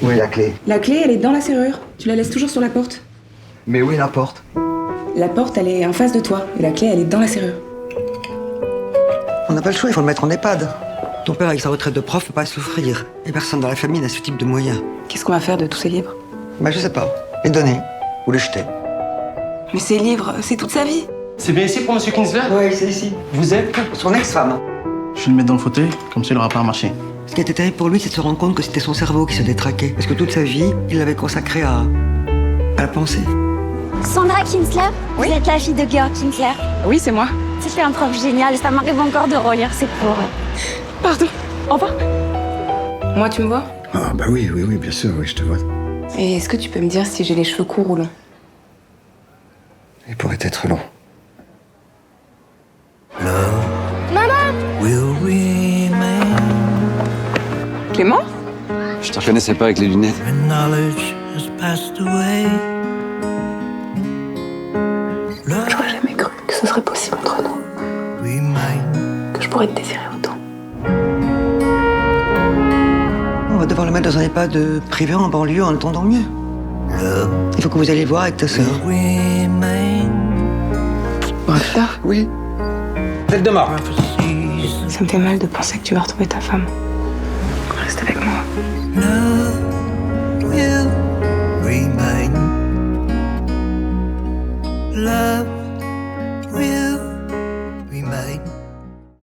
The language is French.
Où est la clé? La clé, elle est dans la serrure. Tu la laisses toujours sur la porte. Mais où est la porte? La porte, elle est en face de toi. Et la clé, elle est dans la serrure. On n'a pas le choix, il faut le mettre en EHPAD. Ton père, avec sa retraite de prof, peut pas souffrir. Et personne dans la famille n'a ce type de moyens. Qu'est-ce qu'on va faire de tous ces livres? Bah, je sais pas. Les donner. Ou les jeter. Mais ces livres, c'est toute sa vie. C'est bien ici pour Monsieur Kinsler? Oui, c'est ici. Vous êtes? Son ex-femme. Je vais le mettre dans le fauteuil, comme ça il aura pas à marcher. Ce qui était terrible pour lui, c'est de se rendre compte que c'était son cerveau qui se détraquait. Parce que toute sa vie, il l'avait consacré à la pensée. Sandra Kinsler, vous êtes la fille de Georg Kinsler. Oui, c'est moi. C'était un prof génial, ça m'arrive encore de relire ses cours. Pardon. Au revoir. Moi, tu me vois? Ah bah oui, bien sûr, oui, je te vois. Et est-ce que tu peux me dire si j'ai les cheveux courts ou longs? Il pourrait être long. Clément? Je te reconnaissais pas avec les lunettes. J'aurais jamais cru que ce serait possible entre nous. Que je pourrais te désirer autant. On va devoir le mettre dans un EHPAD privé en banlieue en attendant mieux. Il faut que vous alliez le voir avec ta sœur. On va plus tard. Oui. Tête de mort. Ça me fait mal de penser que tu vas retrouver ta femme. Reste avec moi. Love will remain